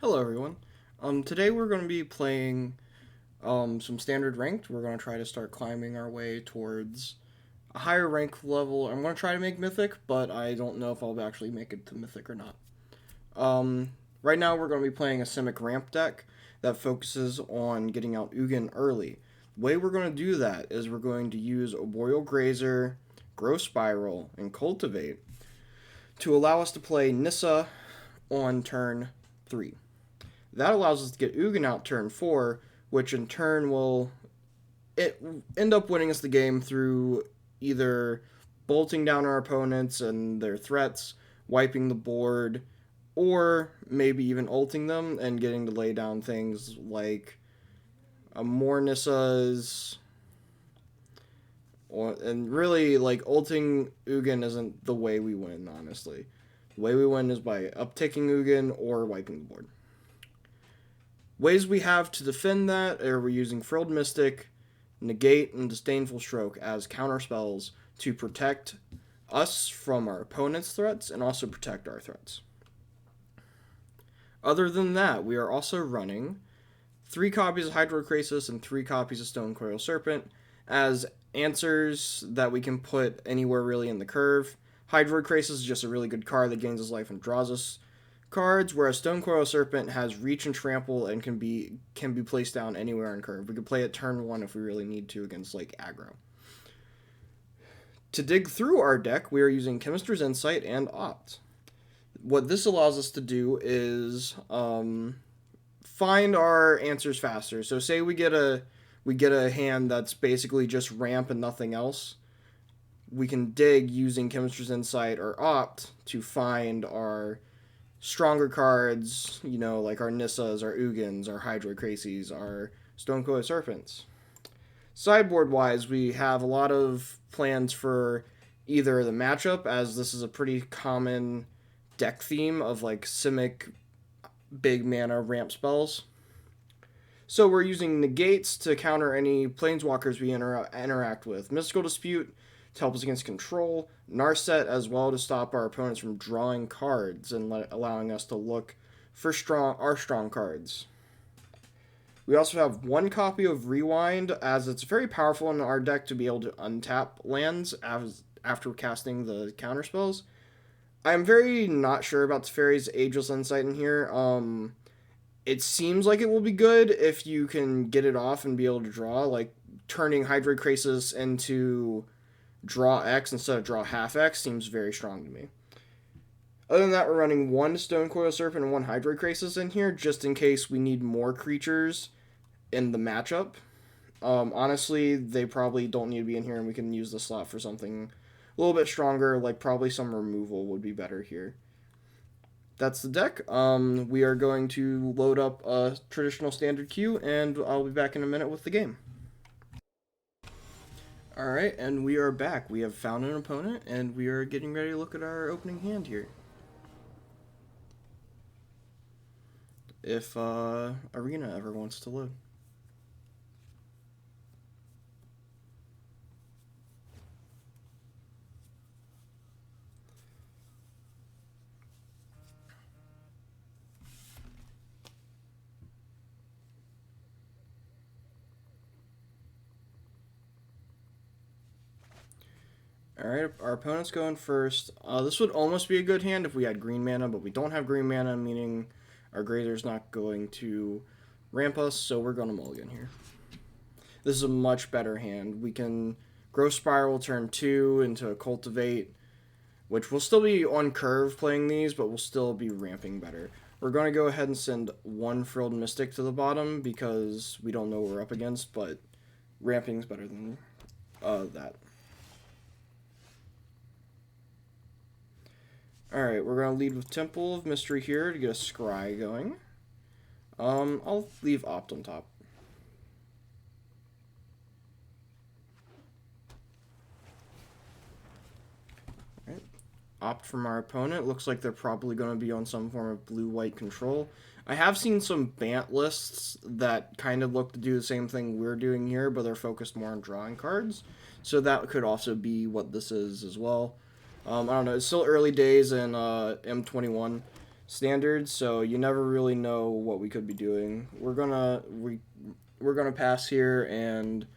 Hello everyone. Today we're going to be playing some standard ranked. We're going to try to start climbing our way towards a higher rank level. I'm going to try to make Mythic, but I don't know if I'll actually make it to Mythic or not. Right now we're going to be playing a Simic ramp deck that focuses on getting out Ugin early. The way we're going to do that is we're going to use Arboreal Grazer, Growth Spiral, and Cultivate to allow us to play Nissa on turn 3. That allows us to get Ugin out turn 4, which in turn will end up winning us the game through either bolting down our opponents and their threats, wiping the board, or maybe even ulting them and getting to lay down things like more Nissas. And really, like, ulting Ugin isn't the way we win, honestly. The way we win is by upticking Ugin or wiping the board. Ways we have to defend that are we're using Frilled Mystic, Negate, and Disdainful Stroke as counterspells to protect us from our opponent's threats and also protect our threats. Other than that, we are also running 3 copies of Hydroid Krasis and 3 copies of Stonecoil Serpent as answers that we can put anywhere really in the curve. Hydroid Krasis is just a really good card that gains us life and draws us cards, whereas Stonecoil Serpent has reach and trample and can be placed down anywhere on curve. We could play it turn 1 if we really need to against like aggro. To dig through our deck, we are using Chemist's Insight and Opt. What this allows us to do is find our answers faster. So say we get a hand that's basically just ramp and nothing else. We can dig using Chemist's Insight or Opt to find our stronger cards, like our Nissas, our Ugins, our Hydroid Krasis, our Stonecoil Serpents. Sideboard-wise, we have a lot of plans for either the matchup, as this is a pretty common deck theme of like Simic big mana ramp spells. So we're using Negates to counter any Planeswalkers we interact with. Mystical Dispute to help us against control, Narset as well to stop our opponents from drawing cards and allowing us to look for our strong cards. We also have 1 copy of Rewind, as it's very powerful in our deck to be able to untap lands after casting the counterspells. I'm very not sure about Teferi's Ageless Insight in here. It seems like it will be good if you can get it off and be able to draw, like turning Hydroid Krasis into draw X instead of draw half X seems very strong to me. Other than that, we're running 1 Stonecoil Serpent and 1 Hydroid Krasis in here, just in case we need more creatures in the matchup. Honestly, they probably don't need to be in here, and we can use the slot for something a little bit stronger, like probably some removal would be better here. That's the deck. We are going to load up a traditional standard queue, and I'll be back in a minute with the game. Alright, and we are back. We have found an opponent, and we are getting ready to look at our opening hand here. If Arena ever wants to load. Alright, our opponent's going first. This would almost be a good hand if we had green mana, but we don't have green mana, meaning our Grazer's not going to ramp us, so we're going to mulligan here. This is a much better hand. We can Growth Spiral turn 2 into a Cultivate, which will still be on curve playing these, but we'll still be ramping better. We're going to go ahead and send 1 Frilled Mystic to the bottom because we don't know what we're up against, but ramping's better than that. Alright, we're going to lead with Temple of Mystery here to get a Scry going. I'll leave Opt on top. Alright, Opt from our opponent. Looks like they're probably going to be on some form of blue-white control. I have seen some Bant lists that kind of look to do the same thing we're doing here, but they're focused more on drawing cards. So that could also be what this is as well. I don't know. It's still early days in M21, standard, so you never really know what we could be doing. We're gonna pass here and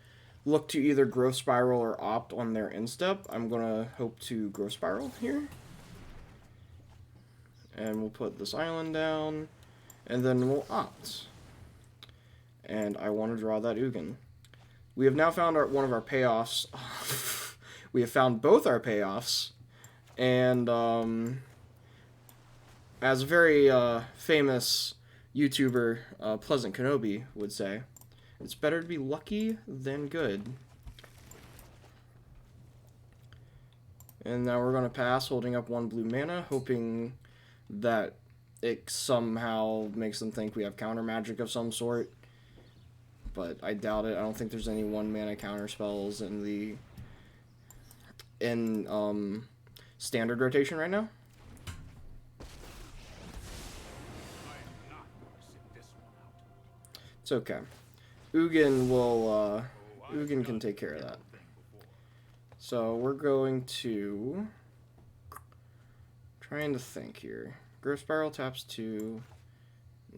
look to either Growth Spiral or Opt on their instep. I'm gonna hope to Growth Spiral here. And we'll put this island down, and then we'll Opt. And I want to draw that Ugin. We have now found one of our payoffs. We have found both our payoffs, and as a very famous YouTuber, Pleasant Kenobi, would say, it's better to be lucky than good. And now we're going to pass, holding up 1 blue mana, hoping that it somehow makes them think we have counter magic of some sort. But I doubt it. I don't think there's any 1 mana counter spells in standard rotation right now. It's okay. Ugin can take care of that. So we're going to trying to think here. Growth Spiral taps 2.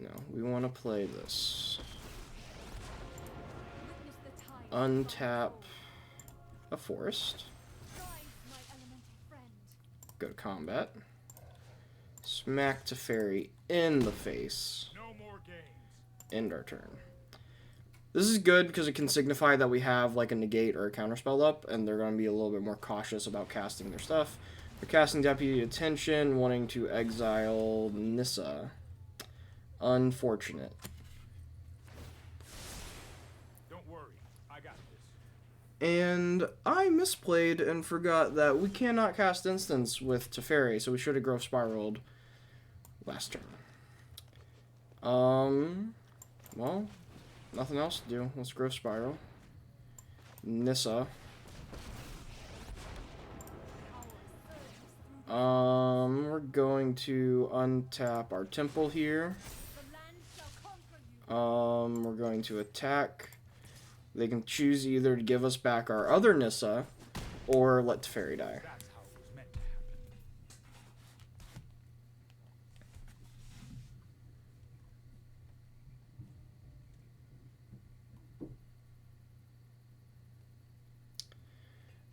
No, we want to play this. Untap a forest. Go to combat. Smack Teferi in the face. End our turn. This is good because it can signify that we have like a negate or a counterspell up, and they're going to be a little bit more cautious about casting their stuff. They're casting Deputy Attention, wanting to exile Nissa. Unfortunate. Don't worry, I got this. And I misplayed and forgot that we cannot cast Instants with Teferi, so we should have Growth Spiraled last turn. Well, nothing else to do. Let's Growth Spiral. Nissa. We're going to untap our temple here. We're going to attack. They can choose either to give us back our other Nissa or let Teferi die.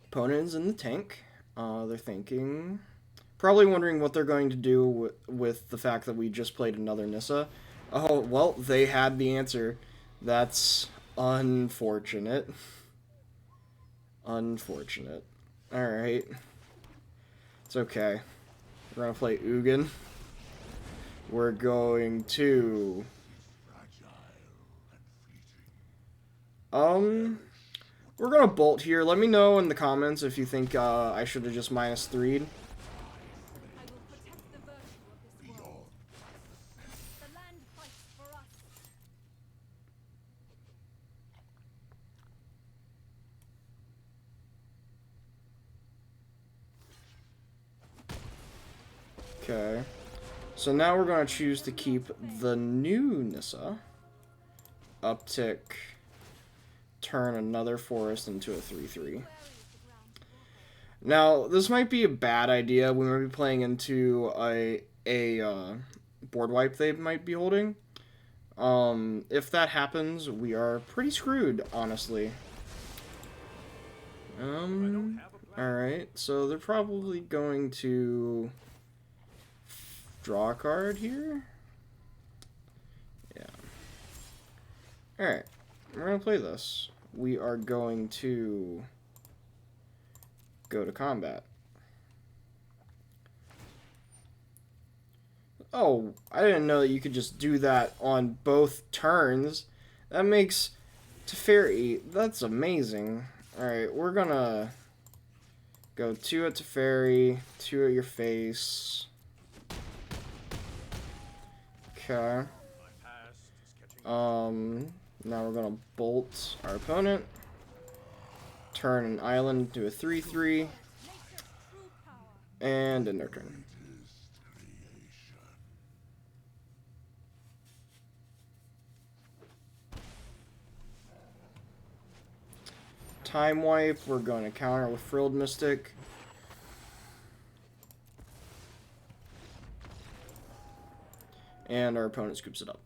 Opponents in the tank. They're thinking, probably wondering what they're going to do with the fact that we just played another Nissa. Oh, well, they had the answer. That's unfortunate. Unfortunate. Alright. It's okay. We're going to play Ugin. We're going to... We're going to bolt here. Let me know in the comments if you think I should have just -3'd. Okay. So now we're going to choose to keep the new Nissa. Uptick. Turn another forest into a 3/3. Now, this might be a bad idea. We might be playing into a board wipe they might be holding. If that happens, we are pretty screwed, honestly. Alright, so they're probably going to draw a card here. Yeah. Alright, we're going to play this. We are going to go to combat. Oh, I didn't know that you could just do that on both turns. That makes Teferi, that's amazing. Alright, we're gonna go 2 at Teferi, 2 at your face. Okay. Now we're going to bolt our opponent, turn an island to a 3/3, and end our turn. Time wipe, we're going to counter with Frilled Mystic. and our opponent scoops it up.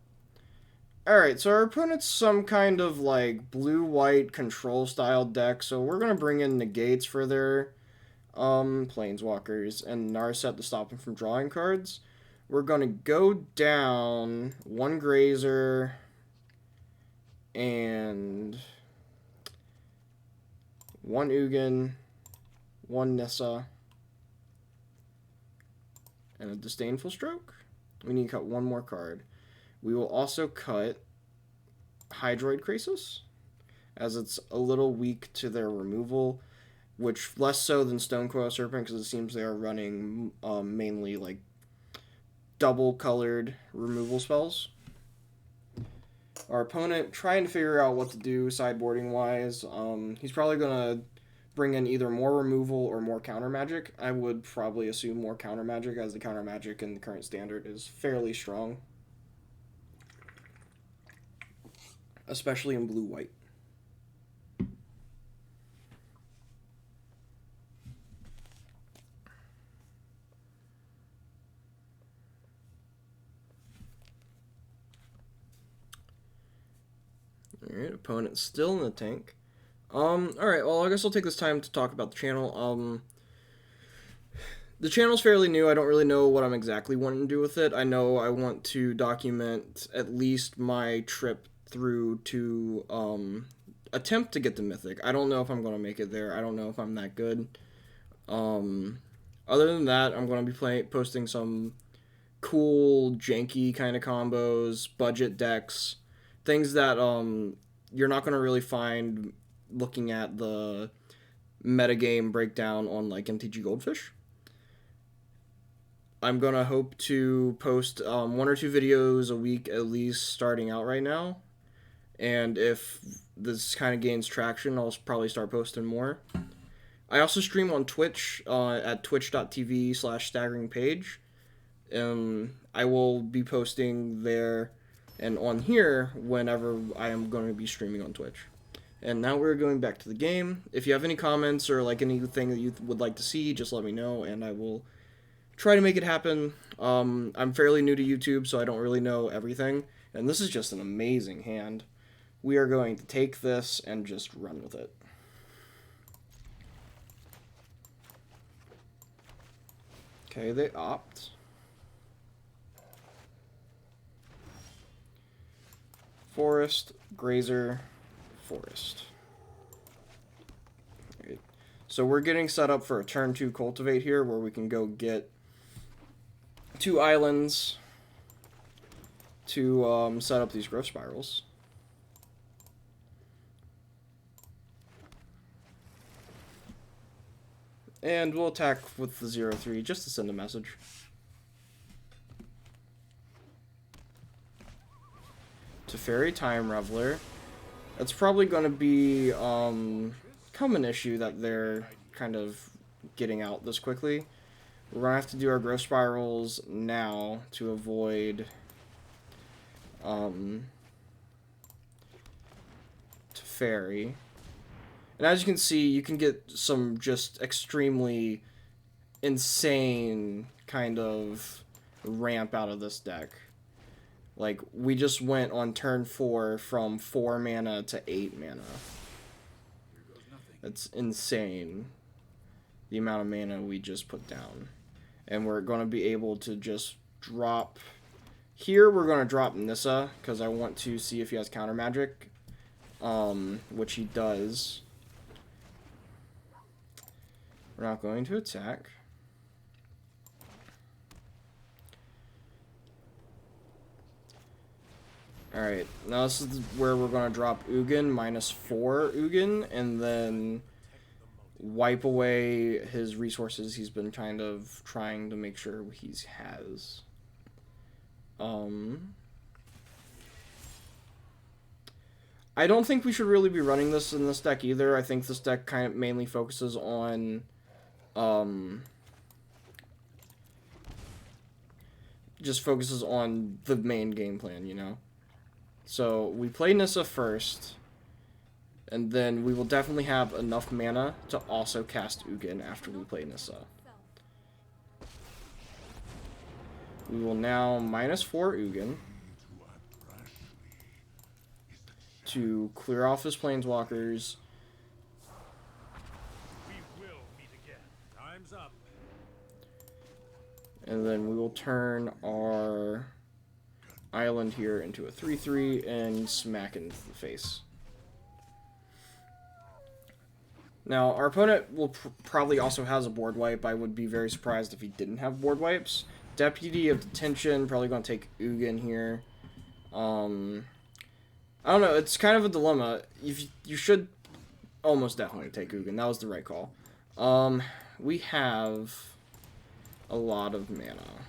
Alright, so our opponent's some kind of like blue-white control style deck, so we're going to bring in negates for their planeswalkers and Narset to stop them from drawing cards. We're going to go down one Grazer and one Ugin, one Nissa, and a Disdainful Stroke. We need to cut one more card. We will also cut Hydroid Krasis, as it's a little weak to their removal, which less so than Stonecoil Serpent, because it seems they are running mainly like double-colored removal spells. Our opponent trying to figure out what to do sideboarding-wise. He's probably going to bring in either more removal or more counter magic. I would probably assume more counter magic, as the counter magic in the current standard is fairly strong, especially in blue-white. Alright, opponent's still in the tank. Alright, well, I guess I'll take this time to talk about the channel. The channel's fairly new. I don't really know what I'm exactly wanting to do with it. I know I want to document at least my trip through to attempt to get to Mythic. I don't know if I'm going to make it there. I don't know if I'm that good. Other than that, I'm going to be posting some cool, janky kind of combos, budget decks, things that you're not going to really find looking at the metagame breakdown on like MTG Goldfish. I'm going to hope to post 1 or 2 videos a week at least starting out right now. And if this kind of gains traction, I'll probably start posting more. I also stream on Twitch at twitch.tv/staggeringpage. I will be posting there and on here whenever I am going to be streaming on Twitch. And now we're going back to the game. If you have any comments or like anything that you would like to see, just let me know and I will try to make it happen. I'm fairly new to YouTube, so I don't really know everything. And this is just an amazing hand. We are going to take this and just run with it. Okay, they opt. Forest, Grazer, Forest. Right. So we're getting set up for a turn 2 Cultivate here, where we can go get 2 islands to set up these growth spirals. And we'll attack with the 0/3 just to send a message. Teferi Time Reveler. That's probably going to be come an issue that they're kind of getting out this quickly. We're going to have to do our growth spirals now to avoid Teferi. And as you can see, you can get some just extremely insane kind of ramp out of this deck. Like, we just went on turn 4 from 4 mana to 8 mana. That's insane, the amount of mana we just put down. And we're going to be able to just drop... Here, we're going to drop Nissa, because I want to see if he has counter magic, which he does. We're not going to attack. Alright, now this is where we're going to drop Ugin, -4 Ugin, and then wipe away his resources he's been kind of trying to make sure he has. I don't think we should really be running this in this deck either. I think this deck kind of mainly focuses on just focuses on the main game plan, you know? So we play Nissa first, and then we will definitely have enough mana to also cast Ugin after we play Nissa. We will now -4 Ugin to clear off his planeswalkers. We will meet again. Time's up. And then we will turn our island here into a 3/3 and smack into the face. Now, our opponent will probably also has a board wipe. I would be very surprised if he didn't have board wipes. Deputy of Detention, probably going to take Ugin here. I don't know, it's kind of a dilemma. You should almost definitely take Ugin. That was the right call. We have a lot of mana.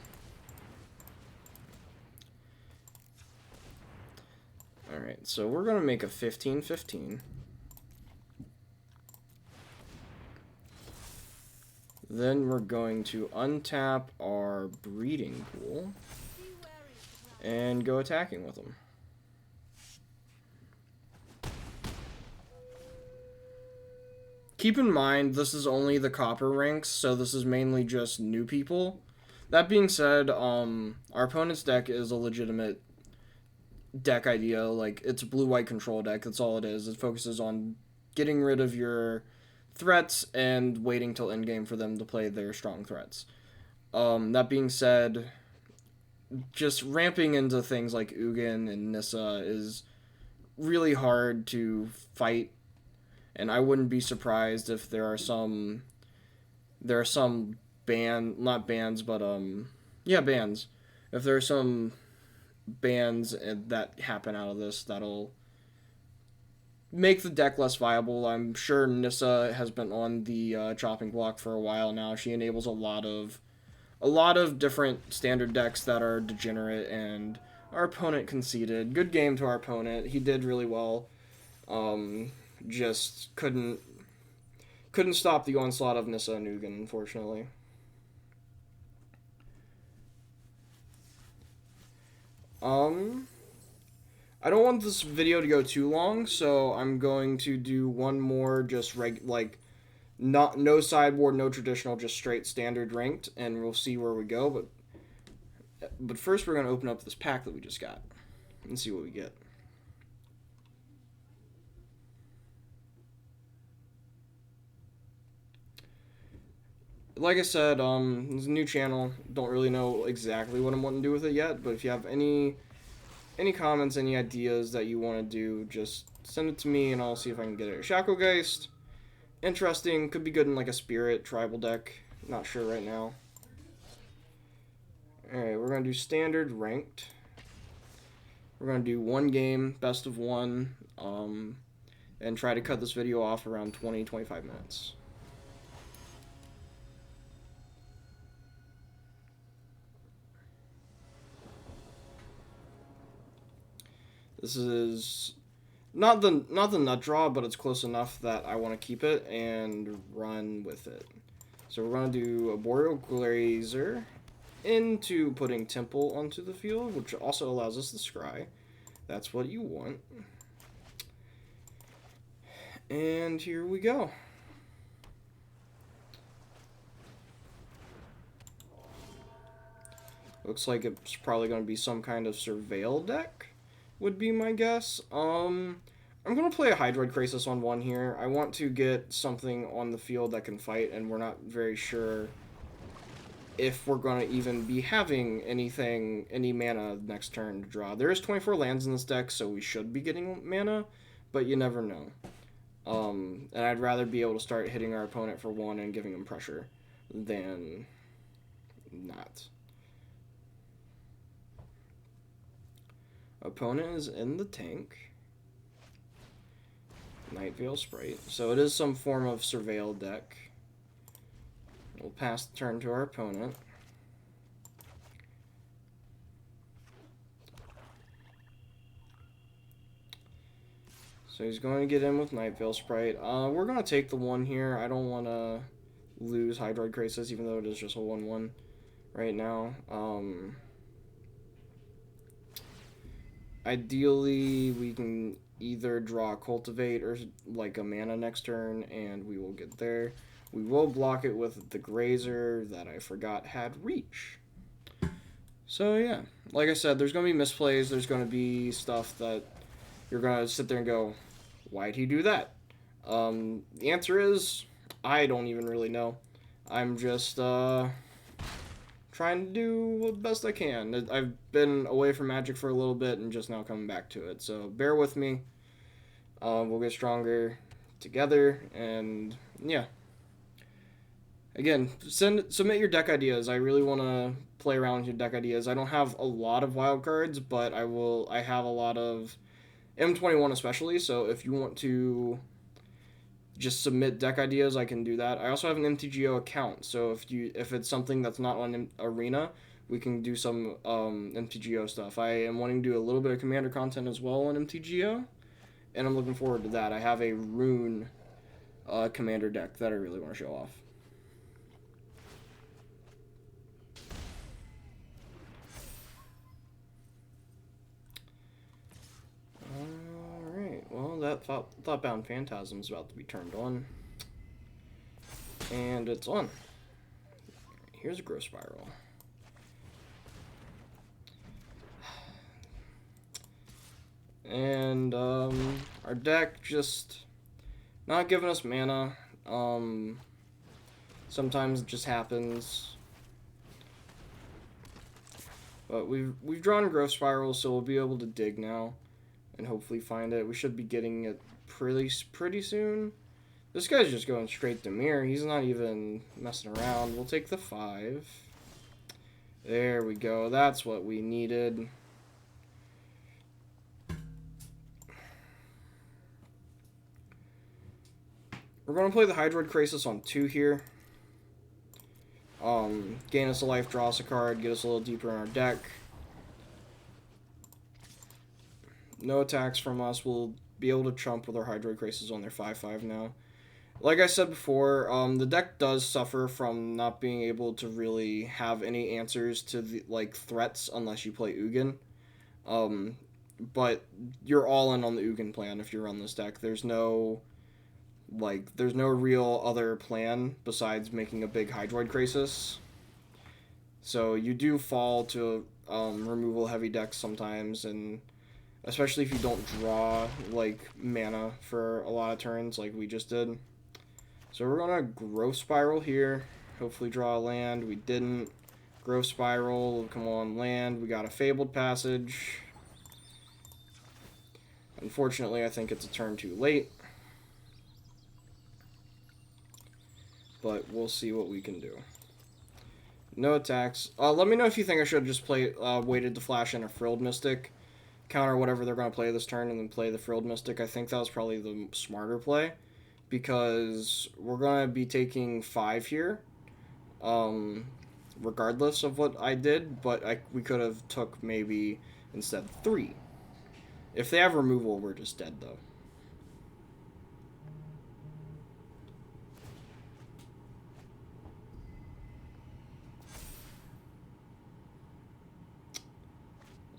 Alright, so we're going to make a 15/15. Then we're going to untap our breeding pool and go attacking with them. Keep in mind, this is only the copper ranks, so this is mainly just new people. That being said, our opponent's deck is a legitimate deck idea. Like, it's a blue-white control deck, that's all it is. It focuses on getting rid of your threats and waiting till endgame for them to play their strong threats. That being said, just ramping into things like Ugin and Nissa is really hard to fight, and I wouldn't be surprised if there are some bans. If there are some bans that happen out of this, that'll make the deck less viable. I'm sure Nissa has been on the chopping block for a while now. She enables a lot of different standard decks that are degenerate, and our opponent conceded. Good game to our opponent. He did really well. Just couldn't stop the onslaught of Nissa and Ugin, unfortunately. I don't want this video to go too long, so I'm going to do one more just no sideboard, no traditional, just straight standard ranked, and we'll see where we go. But first we're going to open up this pack that we just got and see what we get. Like I said, it's a new channel. Don't really know exactly what I'm wanting to do with it yet, but if you have any comments, any ideas that you want to do, just send it to me and I'll see if I can get it. Shacklegeist, interesting, could be good in like a Spirit tribal deck. Not sure right now. Alright, we're going to do standard ranked. We're going to do one game, best of one, and try to cut this video off around 20-25 minutes. This is not the nut draw, but it's close enough that I want to keep it and run with it. So we're going to do a Boreal Glazer into putting Temple onto the field, which also allows us to scry. That's what you want. And here we go. Looks like it's probably going to be some kind of Surveil deck, would be my guess. I'm going to play a Hydroid Krasis on one here. I want to get something on the field that can fight, and we're not very sure if we're going to even be having any mana next turn to draw. There is 24 lands in this deck, so we should be getting mana, but you never know. And I'd rather be able to start hitting our opponent for one and giving them pressure than not. Opponent is in the tank. Nightveil Sprite. So it is some form of Surveil deck. We'll pass the turn to our opponent. So he's going to get in with Nightveil Sprite. We're going to take the one here. I don't want to lose Hydroid Krasis, even though it is just a 1/1 right now. Ideally, we can either draw Cultivate or like a mana next turn, and we will get there. We will block it with the Grazer that I forgot had Reach. So yeah, like I said, there's going to be misplays. There's going to be stuff that you're going to sit there and go, why'd he do that? The answer is, I don't even really know. I'm just trying to do the best I can. I've been away from Magic for a little bit and just now coming back to it. So bear with me. We'll get stronger together, and yeah. Again, submit your deck ideas. I really want to play around with your deck ideas. I don't have a lot of wild cards, but I have a lot of M21 especially. So if you want to just submit deck ideas, I can do that. I also have an MTGO account, so if it's something that's not on Arena, we can do some MTGO stuff. I am wanting to do a little bit of Commander content as well on MTGO, and I'm looking forward to that. I have a Rune Commander deck that I really want to show off. Alright, well, that Thoughtbound Phantasm is about to be turned on. And it's on. Here's a Growth Spiral. And our deck just not giving us mana. Sometimes it just happens. But we've drawn Growth Spiral, so we'll be able to dig now and hopefully find it. We should be getting it pretty soon. This guy's just going straight to mirror. He's not even messing around. We'll take the 5. There we go. That's what we needed. We're going to play the Hydroid Krasis on 2 here. Gain us a life, draw us a card, get us a little deeper in our deck. No attacks from us. We'll be able to chump with our Hydroid Krasis on their 5/5 now. Like I said before, the deck does suffer from not being able to really have any answers to the threats unless you play Ugin. But you're all in on the Ugin plan if you run this deck. There's no real other plan besides making a big Hydroid Krasis. So you do fall to removal heavy decks sometimes, and especially if you don't draw mana for a lot of turns like we just did. So we're gonna Growth Spiral here. Hopefully draw a land. We didn't. Growth Spiral. Come on, land. We got a Fabled Passage. Unfortunately, I think it's a turn too late. But we'll see what we can do. No attacks. Let me know if you think I should have just waited to flash in a Frilled Mystic. Counter whatever they're going to play this turn and then play the Frilled Mystic. I think that was probably the smarter play, because we're going to be taking 5 here, regardless of what I did, but we could have took maybe instead 3. If they have removal, we're just dead, though.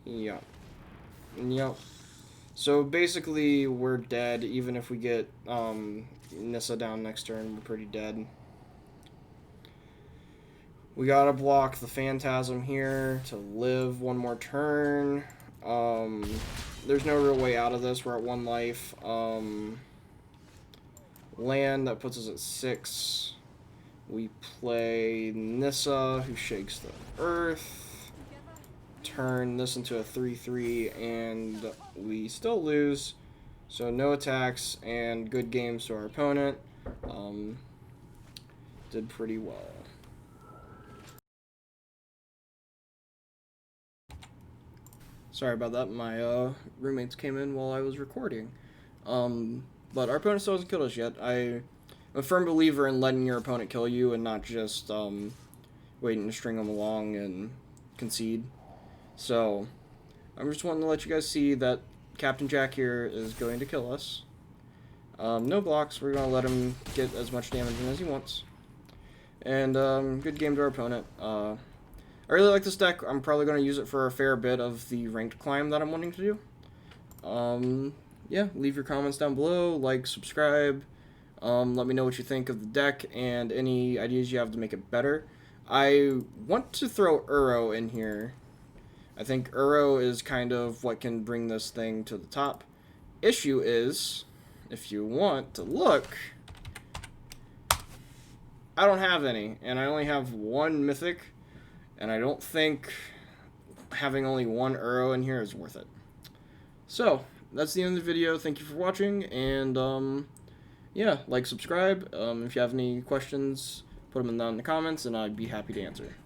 Yeah. Yep. So basically, we're dead. Even if we get Nissa down next turn, we're pretty dead. We gotta block the Phantasm here to live one more turn. There's no real way out of this. We're at 1 life. Land, that puts us at 6. We play Nissa, who shakes the earth. Turn this into a 3/3, and we still lose. So no attacks and good games to our opponent. Did pretty well. Sorry about that. My roommates came in while I was recording. But our opponent still hasn't killed us yet. I'm a firm believer in letting your opponent kill you and not just waiting to string them along and concede. So, I'm just wanting to let you guys see that Captain Jack here is going to kill us. No blocks. We're going to let him get as much damage in as he wants. And good game to our opponent. I really like this deck. I'm probably going to use it for a fair bit of the ranked climb that I'm wanting to do. Yeah, leave your comments down below. Like, subscribe. Let me know what you think of the deck and any ideas you have to make it better. I want to throw Uro in here I think Uro is kind of what can bring this thing to the top. Issue is, if you want to look, I don't have any, and I only have one Mythic, and I don't think having only one Uro in here is worth it. So, that's the end of the video. Thank you for watching, and yeah, like, subscribe. If you have any questions, put them down in the comments, and I'd be happy to answer.